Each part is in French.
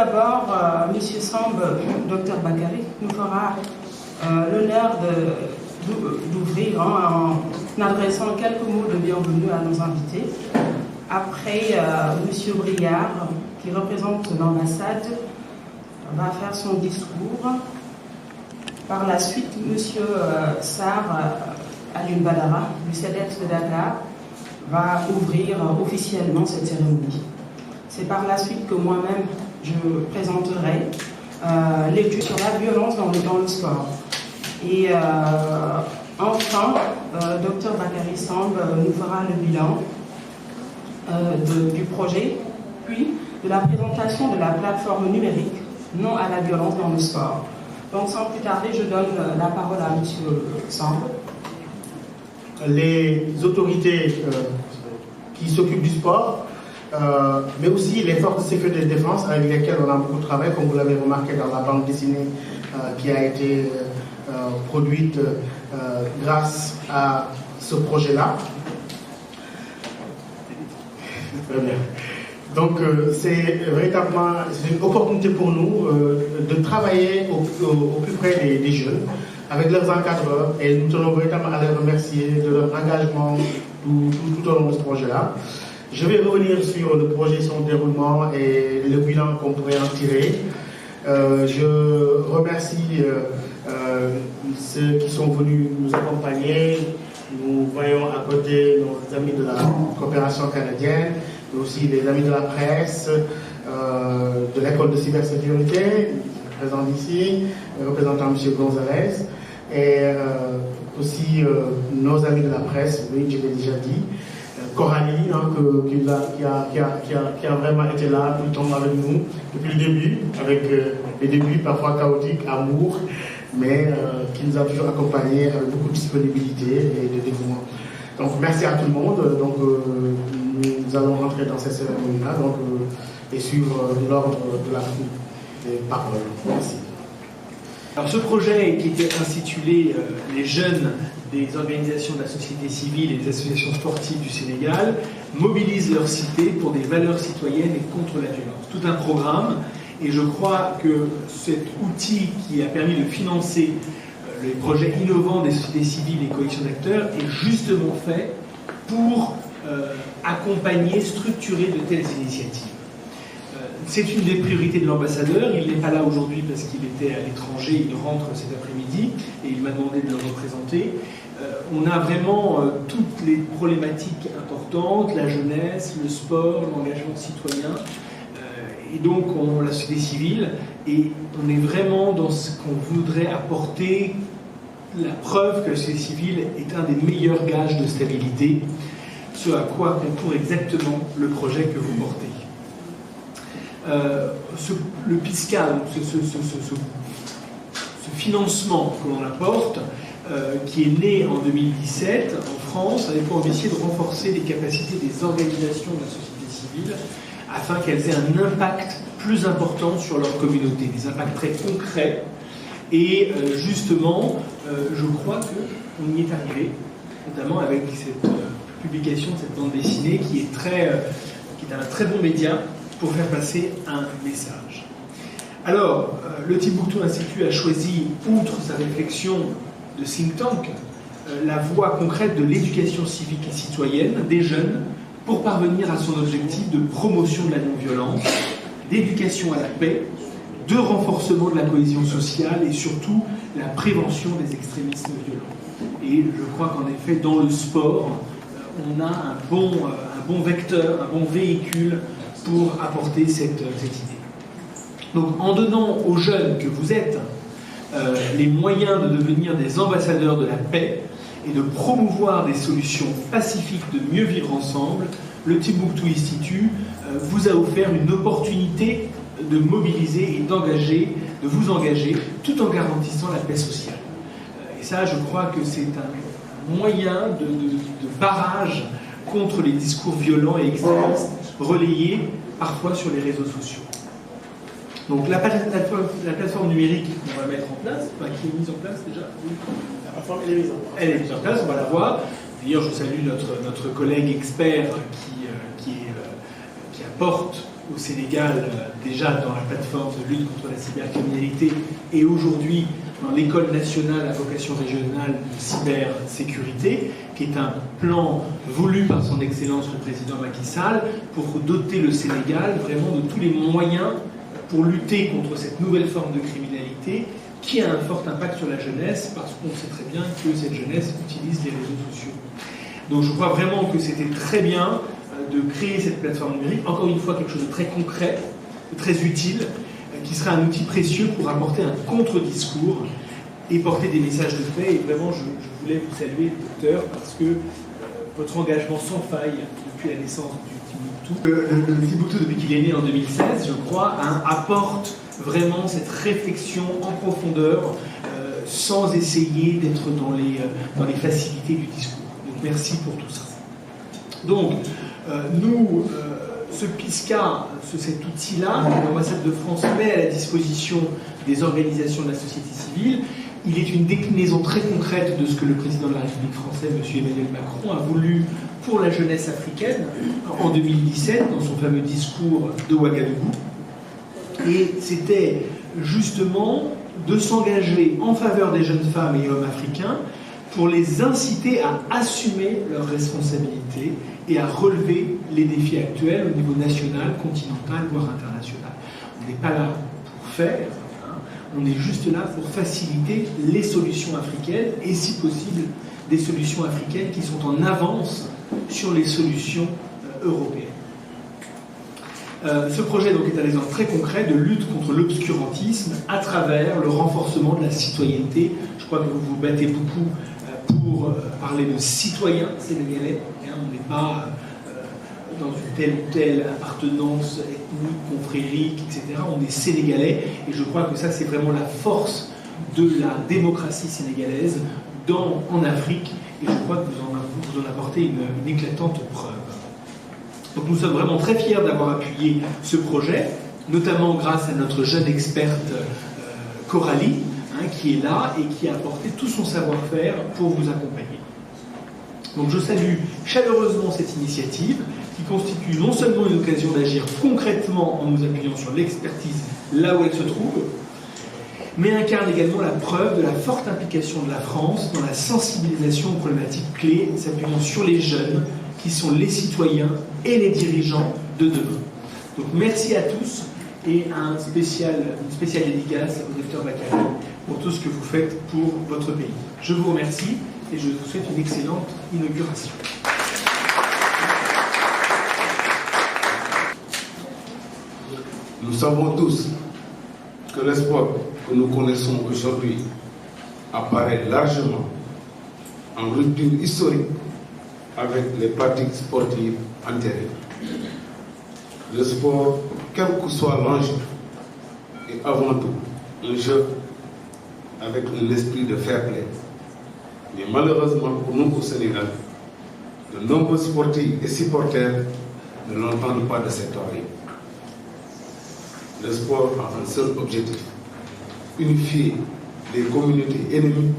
d'abord, M. Samb, Dr Bakary, nous fera l'honneur d'ouvrir en adressant quelques mots de bienvenue à nos invités. Après, M. Briard, qui représente l'ambassade, va faire son discours. Par la suite, M. Sarr Alioune Badara, du CEDEPS de Dakar, va ouvrir officiellement cette cérémonie. C'est par la suite que moi-même, je présenterai l'étude sur la violence dans le sport. Et enfin, Dr Bakary Samb nous fera le bilan du projet, puis de la présentation de la plateforme numérique Non à la violence dans le sport. Donc sans plus tarder, je donne la parole à M. Samb. Les autorités qui s'occupent du sport, mais aussi les forces de sécurité et de défense avec lesquelles on a beaucoup travaillé, comme vous l'avez remarqué dans la bande dessinée qui a été produite grâce à ce projet-là. Très bien. Donc c'est véritablement une opportunité pour nous de travailler au plus près des jeunes, avec leurs encadreurs, et nous tenons véritablement à les remercier de leur engagement tout au long de ce projet-là. Je vais revenir sur le projet, son déroulement et le bilan qu'on pourrait en tirer. Je remercie ceux qui sont venus nous accompagner. Nous voyons à côté nos amis de la coopération canadienne, mais aussi les amis de la presse, de l'école de cybersécurité, présent ici, le représentant M. Gonzalez, et aussi nos amis de la presse, oui, je l'ai déjà dit, Coralie, hein, qui a vraiment été là tout le temps avec nous, depuis le début, avec les débuts parfois chaotiques, amour, mais qui nous a toujours accompagnés avec beaucoup de disponibilité et de dévouement. Donc merci à tout le monde. Donc nous allons rentrer dans cette cérémonie-là et suivre l'ordre de la des paroles. Merci. Alors ce projet qui était intitulé Les jeunes des organisations de la société civile et des associations sportives du Sénégal mobilisent leur cité pour des valeurs citoyennes et contre la violence. Tout un programme, et je crois que cet outil qui a permis de financer les projets innovants des sociétés civiles et coalitions d'acteurs est justement fait pour accompagner, structurer de telles initiatives. C'est une des priorités de l'ambassadeur. Il n'est pas là aujourd'hui parce qu'il était à l'étranger. Il rentre cet après-midi et il m'a demandé de le représenter. On a vraiment toutes les problématiques importantes, la jeunesse, le sport, l'engagement citoyen, et donc la société civile. Et on est vraiment dans ce qu'on voudrait apporter, la preuve que la société civile est un des meilleurs gages de stabilité, ce à quoi concourt exactement le projet que vous portez. Le PISCA, ce financement que l'on apporte, qui est né en 2017 en France, avait pour ambition de renforcer les capacités des organisations de la société civile afin qu'elles aient un impact plus important sur leur communauté, des impacts très concrets. Et justement, je crois qu'on y est arrivé, notamment avec cette publication de cette bande dessinée qui est un très bon média pour faire passer un message. Alors, le Timbuktu Institute a choisi, outre sa réflexion de think tank, la voie concrète de l'éducation civique et citoyenne des jeunes pour parvenir à son objectif de promotion de la non-violence, d'éducation à la paix, de renforcement de la cohésion sociale et surtout la prévention des extrémismes violents. Et je crois qu'en effet, dans le sport, on a un bon vecteur, un bon véhicule pour apporter cette idée. Donc en donnant aux jeunes que vous êtes les moyens de devenir des ambassadeurs de la paix et de promouvoir des solutions pacifiques de mieux vivre ensemble, le Timbuktu Institute vous a offert une opportunité de mobiliser et de vous engager tout en garantissant la paix sociale. Et ça, je crois que c'est un moyen de barrage contre les discours violents et extrémistes relayés parfois sur les réseaux sociaux. Donc la plateforme numérique qu'on va mettre en place, qui est mise en place déjà, la plateforme elle est mise en place. Elle est mise en place, on va la voir. D'ailleurs, je salue notre collègue expert qui apporte au Sénégal, déjà dans la plateforme de lutte contre la cybercriminalité, et aujourd'hui dans l'École nationale à vocation régionale de cybersécurité, qui est un plan voulu par son Excellence le Président Macky Sall pour doter le Sénégal vraiment de tous les moyens pour lutter contre cette nouvelle forme de criminalité qui a un fort impact sur la jeunesse, parce qu'on sait très bien que cette jeunesse utilise les réseaux sociaux. Donc je crois vraiment que c'était très bien de créer cette plateforme numérique, encore une fois quelque chose de très concret, de très utile, qui sera un outil précieux pour apporter un contre-discours et porter des messages de paix. Et vraiment, je voulais vous saluer, docteur, parce que votre engagement sans faille depuis la naissance du Timbuktu, le Timbuktu, depuis qu'il est né en 2016, je crois, apporte vraiment cette réflexion en profondeur, sans essayer d'être dans les facilités du discours. Donc merci pour tout ça. Donc, ce PISCA, cet outil-là, l'ambassade de France met à la disposition des organisations de la société civile. Il est une déclinaison très concrète de ce que le président de la République française, M. Emmanuel Macron, a voulu pour la jeunesse africaine en 2017, dans son fameux discours de Ouagadougou. Et c'était justement de s'engager en faveur des jeunes femmes et hommes africains pour les inciter à assumer leurs responsabilités et à relever les défis actuels au niveau national, continental, voire international. On n'est pas là pour faire, on est juste là pour faciliter les solutions africaines et, si possible, des solutions africaines qui sont en avance sur les solutions européennes. Ce projet donc, est un exemple très concret de lutte contre l'obscurantisme à travers le renforcement de la citoyenneté. Je crois que vous vous battez beaucoup pour parler de citoyens sénégalais. On n'est pas dans une telle ou telle appartenance ethnique, confrérique, etc. On est sénégalais, et je crois que ça, c'est vraiment la force de la démocratie sénégalaise en Afrique, et je crois que vous en apportez une éclatante preuve. Donc nous sommes vraiment très fiers d'avoir appuyé ce projet, notamment grâce à notre jeune experte Coralie, qui est là et qui a apporté tout son savoir-faire pour vous accompagner. Donc je salue chaleureusement cette initiative qui constitue non seulement une occasion d'agir concrètement en nous appuyant sur l'expertise là où elle se trouve, mais incarne également la preuve de la forte implication de la France dans la sensibilisation aux problématiques clés s'appuyant sur les jeunes qui sont les citoyens et les dirigeants de demain. Donc merci à tous et une spéciale dédicace au docteur Bakary pour tout ce que vous faites pour votre pays. Je vous remercie et je vous souhaite une excellente inauguration. Nous savons tous que le sport que nous connaissons aujourd'hui apparaît largement en rupture historique avec les pratiques sportives antérieures. Le sport, quel que soit l'enjeu, est avant tout un jeu avec un esprit de fair play. Mais malheureusement pour nous au Sénégal, de nombreux sportifs et supporters ne l'entendent pas de cette oreille. Le sport a un seul objectif: unifier les communautés ennemies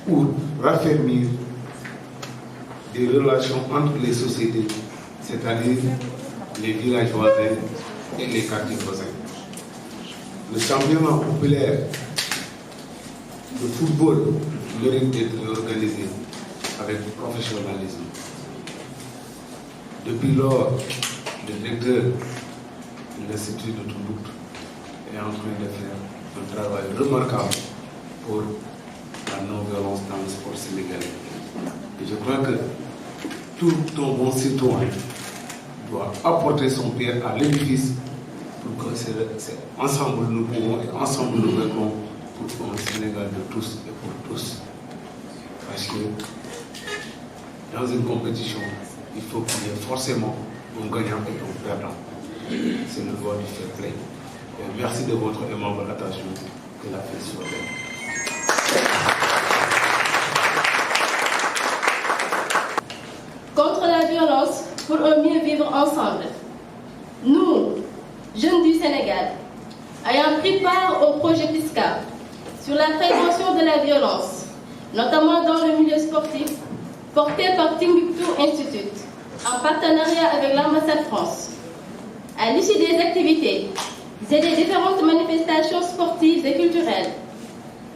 ou raffermir des relations entre les sociétés, c'est-à-dire les villages voisins et les quartiers voisins. Le championnat populaire de football mérite d'être organisé avec professionnalisme. Depuis lors, le directeur de l'Institut de Tombouctou est en train de faire un travail remarquable pour la non-violence dans le sport sénégalais. Et je crois que tout un bon citoyen doit apporter son pierre à l'édifice pour que ensemble nous pouvons et ensemble nous verrons pour un Sénégal de tous et pour tous. Parce que dans une compétition, il faut qu'il y ait forcément un gagnant et un perdant. C'est le droit du fair play. Et merci de votre aimable attention. Que la paix soit belle. Contre la violence, pour un mieux vivre ensemble. Nous, jeunes du Sénégal, ayant pris part au projet PISCA sur la prévention de la violence, notamment dans le milieu sportif, porté par Timbuktu Institute, en partenariat avec l'ambassade France, À l'issue des activités et des différentes manifestations sportives et culturelles,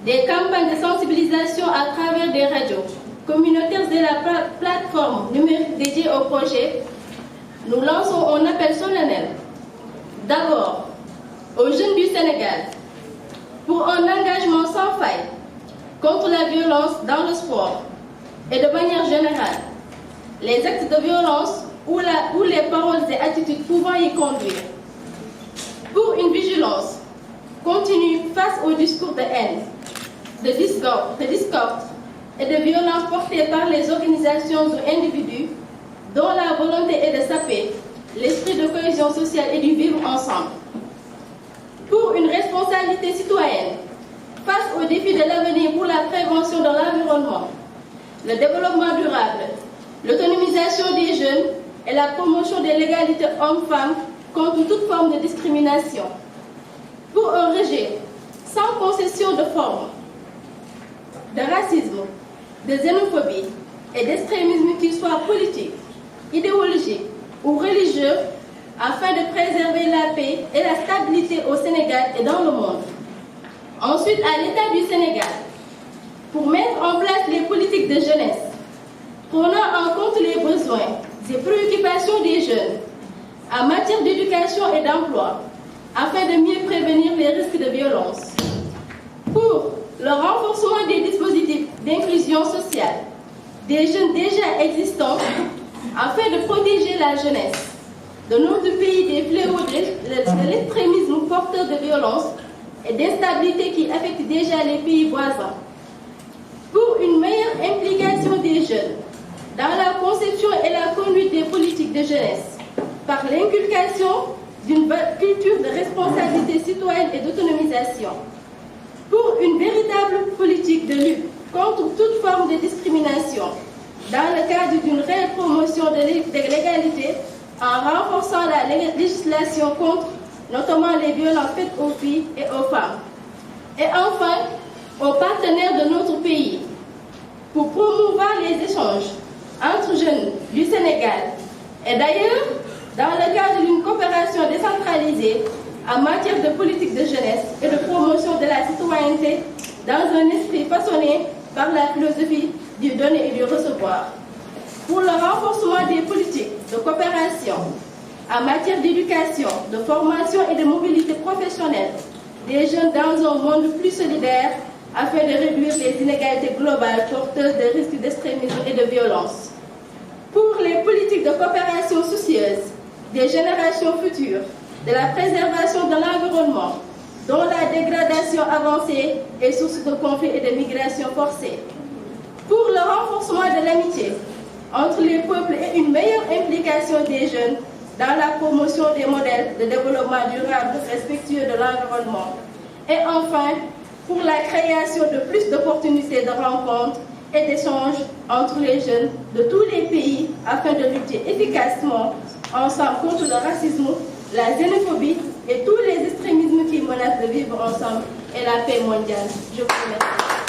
des campagnes de sensibilisation à travers des radios communautaires et la plateforme numérique dédiée au projet, nous lançons un appel solennel. D'abord, aux jeunes du Sénégal, pour un engagement sans faille contre la violence dans le sport et de manière générale, les actes de violence ou les paroles et attitudes pouvant y conduire. Pour une vigilance continue face au discours de haine, de discorde et de violence portés par les organisations ou individus dont la volonté est de saper l'esprit de cohésion sociale et du vivre ensemble. Pour une responsabilité citoyenne face aux défis de l'avenir pour la prévention de l'environnement, le développement durable, l'autonomisation des jeunes et la promotion de l'égalité hommes-femmes contre toute forme de discrimination. Pour un rejet sans concession de forme, de racisme, de xénophobie et d'extrémisme qui soit politique, idéologique ou religieux, afin de préserver la paix et la stabilité au Sénégal et dans le monde. Ensuite, à l'État du Sénégal, pour mettre en place les politiques de jeunesse, prenant en compte les besoins et préoccupations des jeunes en matière d'éducation et d'emploi, afin de mieux prévenir les risques de violence. Pour le renforcement des dispositifs d'inclusion sociale des jeunes déjà existants, afin de protéger la jeunesse de notre pays des fléaux de l'extrémisme porteur de violence et d'instabilité qui affectent déjà les pays voisins. Pour une meilleure implication des jeunes dans la conception et la conduite des politiques de jeunesse, par l'inculcation d'une culture de responsabilité citoyenne et d'autonomisation. Pour une véritable politique de lutte contre toute forme de discrimination, dans le cadre d'une réelle promotion de l'égalité, en renforçant la législation contre notamment les violences faites aux filles et aux femmes. Et enfin, aux partenaires de notre pays, pour promouvoir les échanges entre jeunes du Sénégal et d'ailleurs, dans le cadre d'une coopération décentralisée en matière de politique de jeunesse et de promotion de la citoyenneté dans un esprit façonné par la philosophie du donner et du recevoir. Pour le renforcement des politiques de coopération en matière d'éducation, de formation et de mobilité professionnelle des jeunes dans un monde plus solidaire afin de réduire les inégalités globales porteuses de risques d'extrémisme et de violence. Pour les politiques de coopération soucieuses des générations futures, de la préservation de l'environnement, dont la dégradation avancée est source de conflits et de migrations forcées. Pour le renforcement de l'amitié entre les peuples et une meilleure implication des jeunes dans la promotion des modèles de développement durable respectueux de l'environnement. Et enfin, pour la création de plus d'opportunités de rencontres et d'échanges entre les jeunes de tous les pays afin de lutter efficacement ensemble contre le racisme, la xénophobie et tous les extrémismes qui menacent de vivre ensemble et la paix mondiale. Je vous remercie.